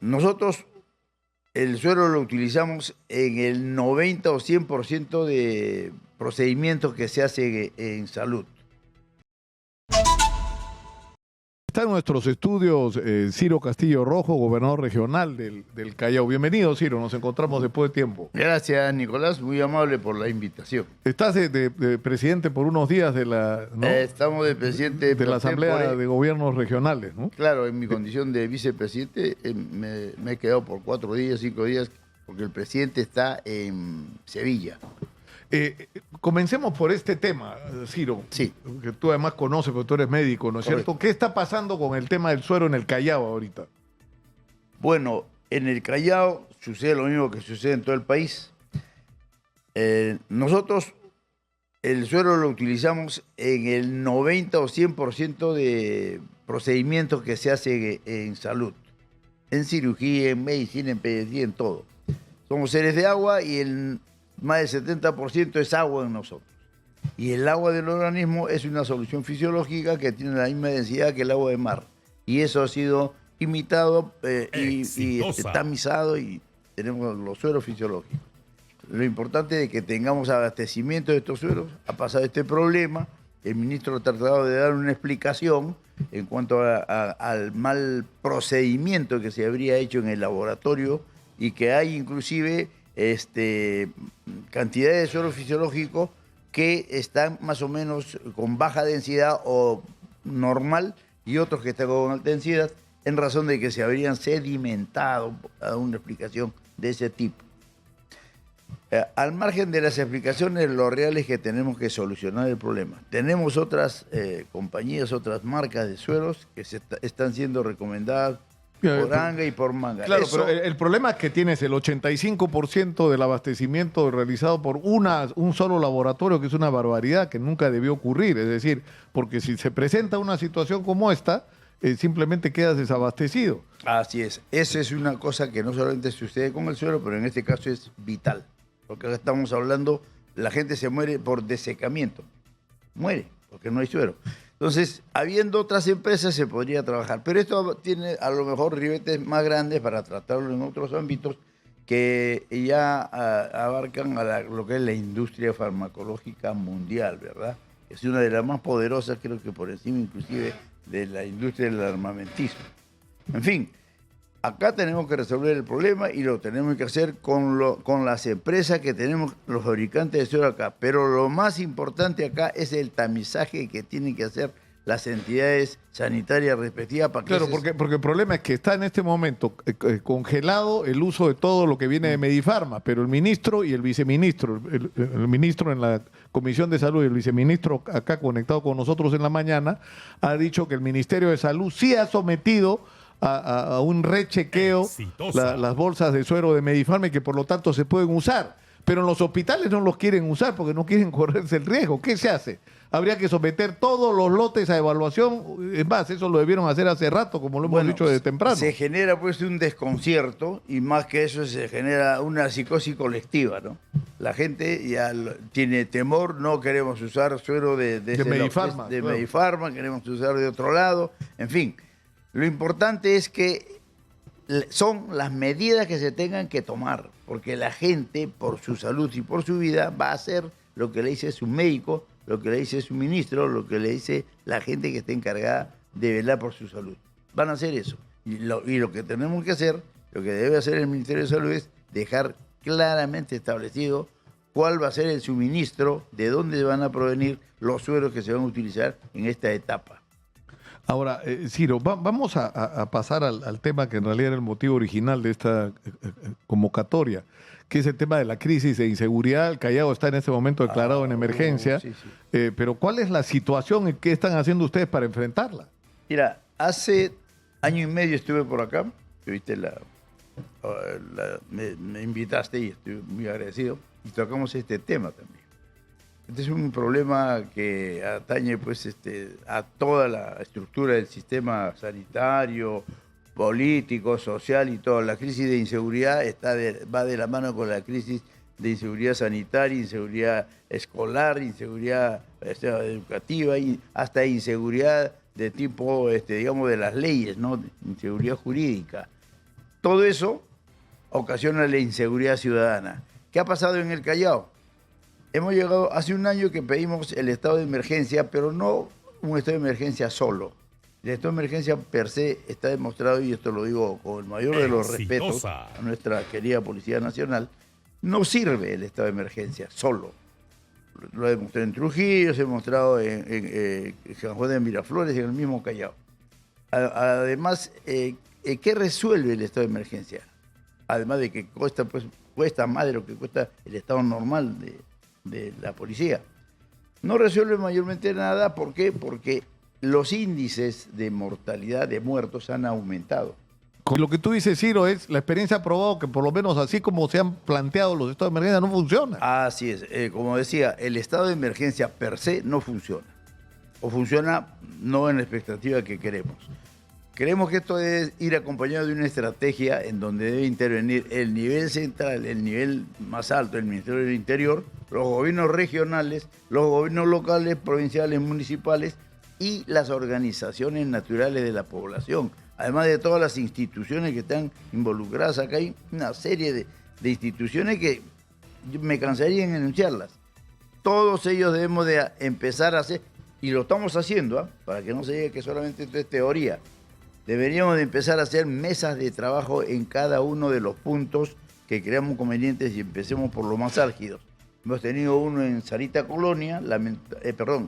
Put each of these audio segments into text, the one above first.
Nosotros el suero lo utilizamos en el 90 o 100% de procedimientos que se hacen en salud. Está en nuestros estudios Ciro Castillo Rojo, gobernador regional del Callao. Bienvenido, Ciro, nos encontramos después de tiempo. Gracias, Nicolás, muy amable por la invitación. Estás de presidente por unos días de la, ¿no? Estamos de presidente de la Asamblea de Gobiernos Regionales, ¿no? Claro, en mi condición de vicepresidente me he quedado por 4 días, 5 días, porque el presidente está en Sevilla. Comencemos por este tema, Ciro, Sí. que tú además conoces, porque tú eres médico, ¿no es cierto? ¿Qué está pasando con el tema del suero en el Callao ahorita? Bueno, en el Callao sucede lo mismo que sucede en todo el país. Nosotros el suero lo utilizamos en el 90 o 100% de procedimientos que se hacen en salud, en cirugía, en medicina, en pediatría, en todo. Somos seres de agua y más del 70% es agua en nosotros. Y el agua del organismo es una solución fisiológica que tiene la misma densidad que el agua de mar. Y eso ha sido imitado y tamizado y tenemos los sueros fisiológicos. Lo importante es que tengamos abastecimiento de estos sueros. Ha pasado este problema. El ministro ha tratado de dar una explicación en cuanto al mal procedimiento que se habría hecho en el laboratorio y que hay inclusive cantidades de suero fisiológico que están más o menos con baja densidad o normal y otros que están con alta densidad en razón de que se habrían sedimentado, a una explicación de ese tipo. Al margen de las explicaciones, lo real es que tenemos que solucionar el problema. Tenemos otras compañías, otras marcas de sueros que están siendo recomendadas por Anga y por Manga. Claro, pero el problema es que tienes el 85% del abastecimiento realizado por un solo laboratorio, que es una barbaridad que nunca debió ocurrir. Es decir, porque si se presenta una situación como esta, simplemente quedas desabastecido. Así es. Esa es una cosa que no solamente sucede con el suero, pero en este caso es vital. Porque acá estamos hablando, la gente se muere por desecamiento. Muere, porque no hay suero. Entonces, habiendo otras empresas se podría trabajar. Pero esto tiene a lo mejor ribetes más grandes para tratarlo en otros ámbitos que ya abarcan lo que es la industria farmacológica mundial, ¿verdad? Es una de las más poderosas, creo que por encima inclusive de la industria del armamentismo. En fin, acá tenemos que resolver el problema y lo tenemos que hacer con las empresas que tenemos, los fabricantes de suero acá. Pero lo más importante acá es el tamizaje que tienen que hacer las entidades sanitarias respectivas para que... Claro, porque el problema es que está en este momento congelado el uso de todo lo que viene de Medifarma, pero el ministro y el viceministro, el ministro en la Comisión de Salud y el viceministro acá conectado con nosotros en la mañana, ha dicho que el Ministerio de Salud sí ha sometido a un rechequeo las bolsas de suero de Medifarma y que por lo tanto se pueden usar. Pero en los hospitales no los quieren usar porque no quieren correrse el riesgo. ¿Qué se hace? Habría que someter todos los lotes a evaluación. Es más, eso lo debieron hacer hace rato, como lo hemos dicho desde temprano. Se genera pues un desconcierto y más que eso se genera una psicosis colectiva, ¿no? La gente ya tiene temor, no queremos usar suero de Medifarma, de Medifarma, queremos usar de otro lado, en fin. Lo importante es que son las medidas que se tengan que tomar, porque la gente, por su salud y por su vida, va a hacer lo que le dice su médico, lo que le dice su ministro, lo que le dice la gente que esté encargada de velar por su salud. Van a hacer eso. Y lo que tenemos que hacer, lo que debe hacer el Ministerio de Salud es dejar claramente establecido cuál va a ser el suministro, de dónde van a provenir los sueros que se van a utilizar en esta etapa. Ahora, Ciro, vamos a pasar al tema que en realidad era el motivo original de esta convocatoria, que es el tema de la crisis de inseguridad. El Callao está en este momento declarado en emergencia, sí. Pero ¿cuál es la situación y qué están haciendo ustedes para enfrentarla? Mira, hace año y medio estuve por acá, viste me invitaste y estoy muy agradecido, y tocamos este tema también. Este es un problema que atañe pues, a toda la estructura del sistema sanitario, político, social y todo. La crisis de inseguridad va de la mano con la crisis de inseguridad sanitaria, inseguridad escolar, inseguridad educativa y hasta inseguridad de tipo, digamos, de las leyes, ¿no? Inseguridad jurídica. Todo eso ocasiona la inseguridad ciudadana. ¿Qué ha pasado en el Callao? Hemos llegado hace un año que pedimos el estado de emergencia, pero no un estado de emergencia solo. El estado de emergencia per se está demostrado, y esto lo digo con el mayor de los respetos a nuestra querida Policía Nacional, no sirve el estado de emergencia solo. Lo he demostrado en Trujillo, se ha demostrado en San Juan de Miraflores y en el mismo Callao. Además, ¿qué resuelve el estado de emergencia? Además de que cuesta más de lo que cuesta el estado normal de la policía. No resuelve mayormente nada. ¿Por qué? Porque los índices de mortalidad de muertos han aumentado. Lo que tú dices, Ciro, es la experiencia ha probado que por lo menos así como se han planteado los estados de emergencia no funciona. Así es. Como decía, el estado de emergencia per se no funciona. O funciona no en la expectativa que queremos. Creemos que esto debe ir acompañado de una estrategia en donde debe intervenir el nivel central, el nivel más alto, el Ministerio del Interior, los gobiernos regionales, los gobiernos locales, provinciales, municipales y las organizaciones naturales de la población. Además de todas las instituciones que están involucradas. Acá hay una serie de instituciones que me cansaría en enunciarlas. Todos ellos debemos de empezar a hacer, y lo estamos haciendo, para que no se diga que solamente esto es teoría. Deberíamos de empezar a hacer mesas de trabajo en cada uno de los puntos que creamos convenientes y empecemos por los más álgidos. Hemos tenido uno en Sarita Colonia,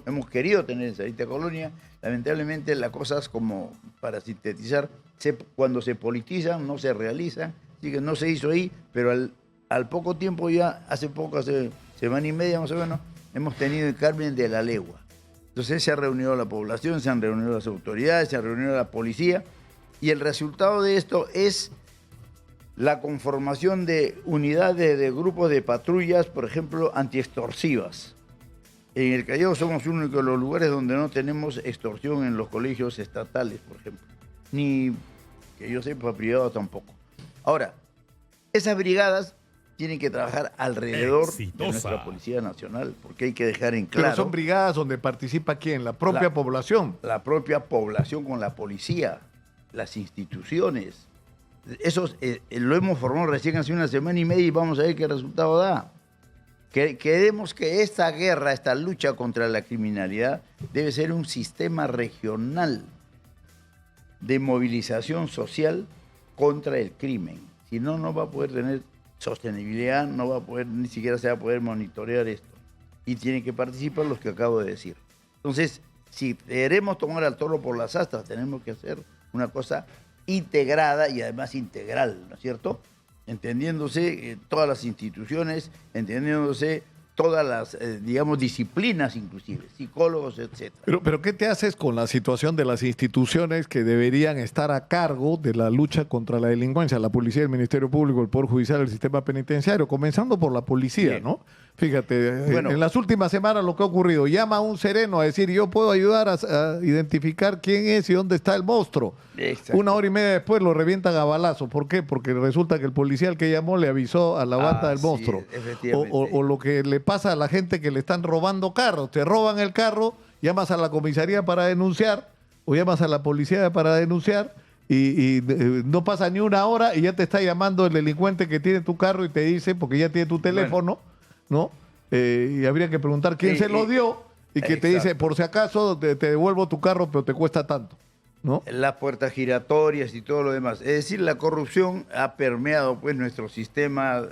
hemos querido tener en Sarita Colonia. Lamentablemente las cosas, como para sintetizar, cuando se politizan no se realizan, así que no se hizo ahí, pero al poco tiempo ya, hace semana y media más o menos, hemos tenido en Carmen de la Legua. Entonces se ha reunido la población, se han reunido las autoridades, se ha reunido la policía, y el resultado de esto es la conformación de unidades de grupos de patrullas, por ejemplo, antiextorsivas. En el Callao somos uno de los lugares donde no tenemos extorsión en los colegios estatales, por ejemplo. Ni, que yo sepa, privado tampoco. Ahora, esas brigadas tienen que trabajar alrededor de nuestra Policía Nacional, porque hay que dejar en claro... Pero son brigadas donde participa ¿quién? La propia población. La propia población con la policía, las instituciones. Eso lo hemos formado recién hace una semana y media y vamos a ver qué resultado da. Queremos que esta guerra, esta lucha contra la criminalidad debe ser un sistema regional de movilización social contra el crimen. Si no, no va a poder tener sostenibilidad, no va a poder, ni siquiera se va a poder monitorear esto. Y tienen que participar los que acabo de decir. Entonces, si queremos tomar al toro por las astas, tenemos que hacer una cosa integrada y además integral, ¿no es cierto? Entendiéndose todas las instituciones, entendiéndose todas las, digamos, disciplinas inclusive, psicólogos, etc. Pero ¿qué te haces con la situación de las instituciones que deberían estar a cargo de la lucha contra la delincuencia? La policía, el Ministerio Público, el Poder Judicial, el sistema penitenciario, comenzando por la policía, bien, ¿no? Fíjate, bueno, en las últimas semanas lo que ha ocurrido, llama a un sereno a decir, yo puedo ayudar a identificar quién es y dónde está el monstruo. Exacto. Una hora y media después lo revientan a balazo. ¿Por qué? Porque resulta que el policía que llamó le avisó a la banda del monstruo. O lo que le pasa a la gente que le están robando carros. Te roban el carro, llamas a la comisaría para denunciar o llamas a la policía para denunciar y no pasa ni una hora y ya te está llamando el delincuente que tiene tu carro y te dice, porque ya tiene tu teléfono, ¿no? Y habría que preguntar quién se lo dio y que te dice, por si acaso te devuelvo tu carro, pero te cuesta tanto, ¿no? Las puertas giratorias y todo lo demás. Es decir, la corrupción ha permeado pues nuestro sistema,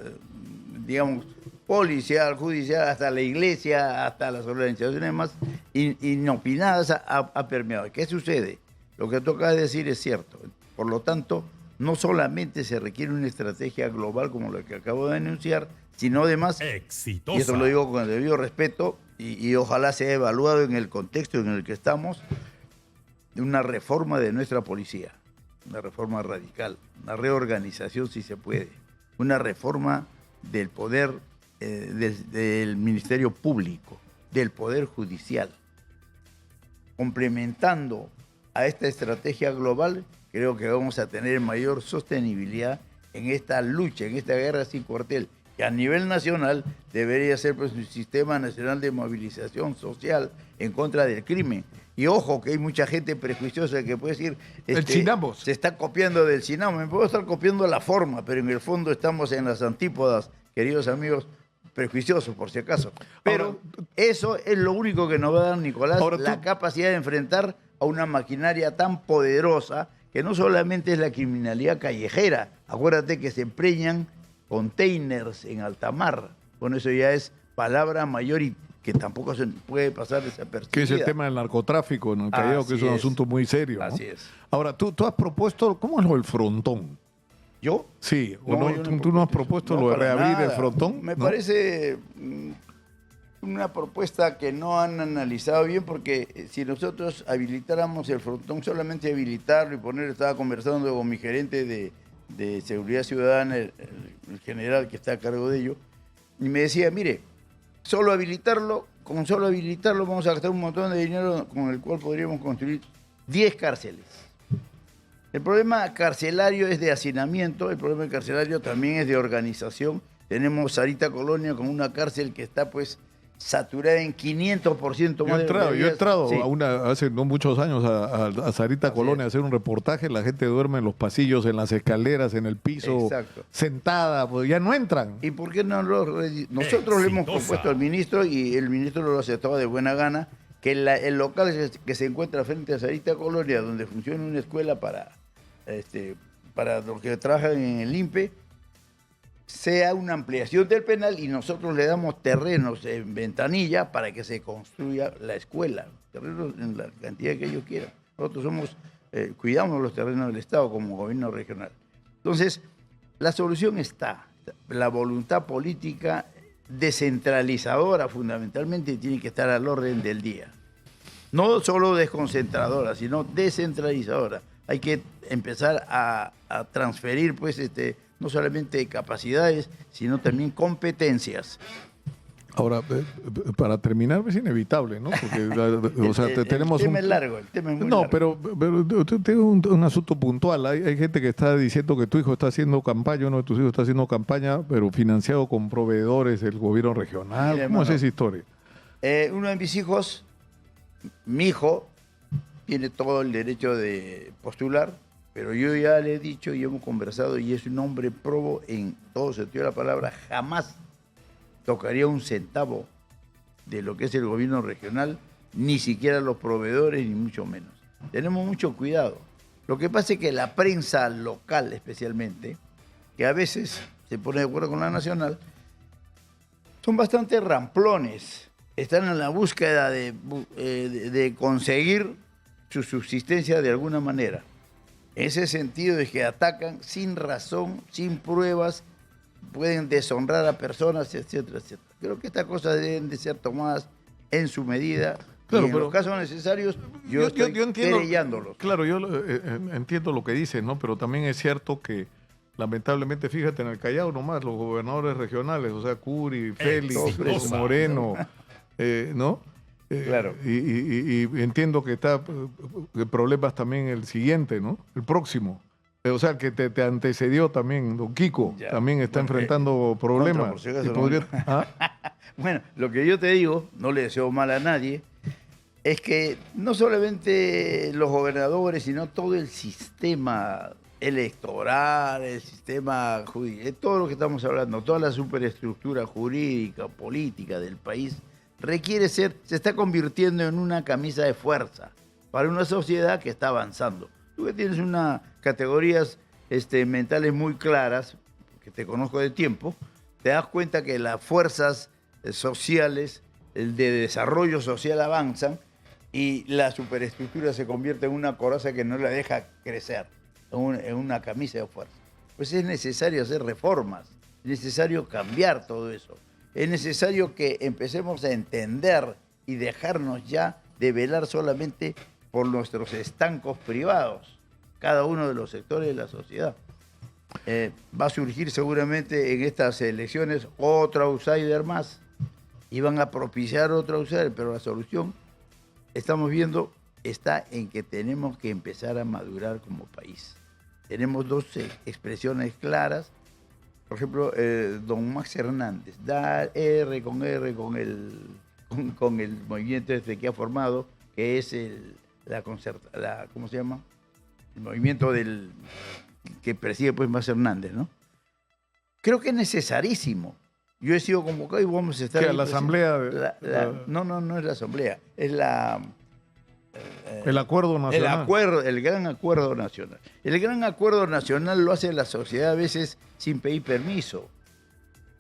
digamos, policial, judicial, hasta la iglesia, hasta las organizaciones más inopinadas ha permeado. ¿Qué sucede? Lo que tú acabas de decir es cierto. Por lo tanto, no solamente se requiere una estrategia global como la que acabo de denunciar, sino además, y eso lo digo con el debido respeto, y ojalá sea evaluado en el contexto en el que estamos, de una reforma de nuestra policía, una reforma radical, una reorganización si se puede, una reforma del poder del Ministerio Público, del Poder Judicial. Complementando a esta estrategia global, creo que vamos a tener mayor sostenibilidad en esta lucha, en esta guerra sin cuartel, que a nivel nacional debería ser pues un sistema nacional de movilización social en contra del crimen. Y ojo, que hay mucha gente prejuiciosa que puede decir, El Cinamos. se está copiando del Cinamo. Me puedo estar copiando la forma, pero en el fondo estamos en las antípodas, queridos amigos, prejuiciosos por si acaso. Pero eso es lo único que nos va a dar, Nicolás, la capacidad de enfrentar a una maquinaria tan poderosa que no solamente es la criminalidad callejera. Acuérdate que se preñan containers en alta mar. Bueno, eso ya es palabra mayor y que tampoco se puede pasar desapercibida. Que es el tema del narcotráfico en el Callao, que es un asunto muy serio, ¿no? Así es. Ahora, tú has propuesto, ¿cómo es lo del frontón? ¿Yo? Sí, ¿tú no has propuesto lo de reabrir el frontón? Me parece una propuesta que no han analizado bien, porque si nosotros habilitáramos el frontón, solamente habilitarlo y poner, estaba conversando con mi gerente de Seguridad Ciudadana, el general que está a cargo de ello, y me decía, mire, con solo habilitarlo vamos a gastar un montón de dinero con el cual podríamos construir 10 cárceles. El problema carcelario es de hacinamiento, el problema carcelario también es de organización. Tenemos Sarita Colonia con una cárcel que está pues saturada en 500% más. Yo he entrado sí. Hace no muchos años a Sarita Colonia a hacer un reportaje. La gente duerme en los pasillos, en las escaleras, en el piso, exacto, sentada, pues ya no entran. ¿Y por qué no nosotros le hemos propuesto al ministro y el ministro lo aceptaba de buena gana, que el local que se encuentra frente a Sarita Colonia, donde funciona una escuela para los que trabajan en el INPE, sea una ampliación del penal y nosotros le damos terrenos en Ventanilla para que se construya la escuela, terrenos en la cantidad que ellos quieran. Nosotros cuidamos los terrenos del Estado como gobierno regional. Entonces, la solución está, la voluntad política descentralizadora fundamentalmente tiene que estar al orden del día. No solo desconcentradora, sino descentralizadora. Hay que empezar a transferir pues no solamente capacidades, sino también competencias. Ahora, para terminar, es inevitable, ¿no? Porque, tenemos el tema es largo, el tema es muy largo. Pero tengo un asunto puntual. Hay gente que está diciendo que tu hijo está haciendo campaña, uno de tus hijos está haciendo campaña, pero financiado con proveedores del gobierno regional. Mira, ¿Cómo es esa historia? Uno de mis hijos, mi hijo, tiene todo el derecho de postular, pero yo ya le he dicho y hemos conversado y es un hombre probo en todo sentido de la palabra, jamás tocaría un centavo de lo que es el gobierno regional, ni siquiera los proveedores, ni mucho menos. Tenemos mucho cuidado. Lo que pasa es que la prensa local especialmente, que a veces se pone de acuerdo con la nacional, son bastante ramplones, están en la búsqueda de conseguir su subsistencia de alguna manera. En ese sentido es que atacan sin razón, sin pruebas, pueden deshonrar a personas, etcétera, etcétera. Creo que estas cosas deben de ser tomadas en su medida. Claro, y en los casos necesarios, yo entiendo, querellándolos. Claro, yo entiendo lo que dices, ¿no? Pero también es cierto que, lamentablemente, fíjate, en el Callao nomás, los gobernadores regionales, o sea, Curi, Félix, Moreno, ¿no? Claro. Y entiendo que está el problema es también el siguiente, ¿no? El próximo. O sea, que te antecedió también, don Kiko, ya, también está enfrentando problemas. Bueno, lo que yo te digo, no le deseo mal a nadie, es que no solamente los gobernadores, sino todo el sistema electoral, el sistema jurídico, todo lo que estamos hablando, toda la superestructura jurídica, política del país, se está convirtiendo en una camisa de fuerza para una sociedad que está avanzando. Tú que tienes unas categorías mentales muy claras, que te conozco de tiempo, te das cuenta que las fuerzas sociales, el de desarrollo social avanzan y la superestructura se convierte en una coraza que no la deja crecer, en una camisa de fuerza. Pues es necesario hacer reformas, es necesario cambiar todo eso. Es necesario que empecemos a entender y dejarnos ya de velar solamente por nuestros estancos privados, cada uno de los sectores de la sociedad. Va a surgir seguramente en estas elecciones otro outsider más y van a propiciar otro outsider, pero la solución, estamos viendo, está en que tenemos que empezar a madurar como país. Tenemos dos expresiones claras, por ejemplo, don Max Hernández, da R con el movimiento este que ha formado, que es ¿cómo se llama? El movimiento que preside pues Max Hernández, ¿no? Creo que es necesarísimo. Yo he sido convocado y vamos a estar... ¿Qué, la asamblea? No es la asamblea, es el acuerdo nacional. El gran acuerdo nacional. El gran acuerdo nacional lo hace la sociedad a veces sin pedir permiso.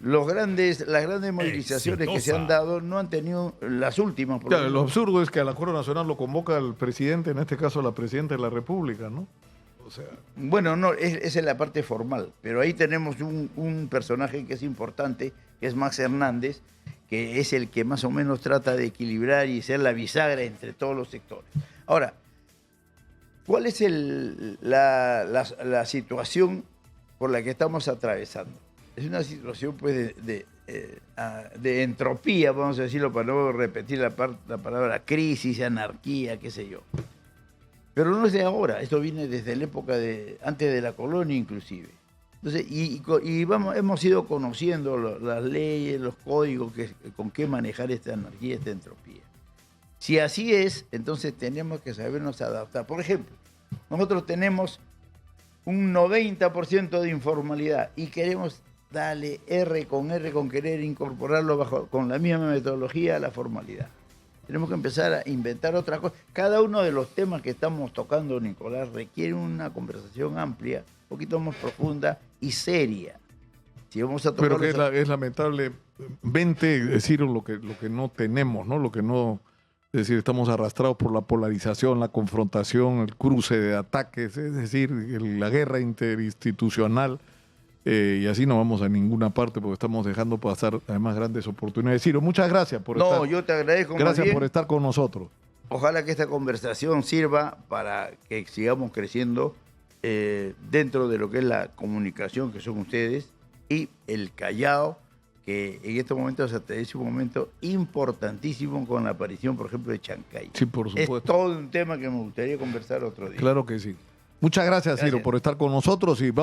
Las grandes movilizaciones que se han dado no han tenido las últimas. Claro, lo absurdo es que al acuerdo nacional lo convoca el presidente, en este caso la presidenta de la República, ¿no? O sea... Bueno, no, esa es la parte formal, pero ahí tenemos un personaje que es importante, que es Max Hernández, que es el que más o menos trata de equilibrar y ser la bisagra entre todos los sectores. Ahora, ¿cuál es la situación por la que estamos atravesando? Es una situación pues de entropía, vamos a decirlo, para no repetir la palabra crisis, anarquía, qué sé yo. Pero no es de ahora, esto viene desde la época antes de la colonia inclusive. Entonces, hemos ido conociendo las leyes, los códigos, con qué manejar esta anarquía, esta entropía. Si así es, entonces tenemos que sabernos adaptar. Por ejemplo, nosotros tenemos un 90% de informalidad y queremos darle R con querer incorporarlo con la misma metodología a la formalidad. Tenemos que empezar a inventar otras cosas. Cada uno de los temas que estamos tocando, Nicolás, requiere una conversación amplia, un poquito más profunda y seria. Si vamos a tocar... Pero que es lamentablemente decir lo que no tenemos, ¿no? Lo que no... Es decir, estamos arrastrados por la polarización, la confrontación, el cruce de ataques, es decir, la guerra interinstitucional. Y así no vamos a ninguna parte porque estamos dejando pasar además grandes oportunidades. Ciro, muchas gracias por estar. No, yo te agradezco. Gracias por estar con nosotros. Ojalá que esta conversación sirva para que sigamos creciendo dentro de lo que es la comunicación que son ustedes y el Callao, que en estos momentos es un momento importantísimo con la aparición, por ejemplo, de Chancay. Sí, por supuesto. Es todo un tema que me gustaría conversar otro día. Claro que sí. Muchas gracias, Ciro, por estar con nosotros y vamos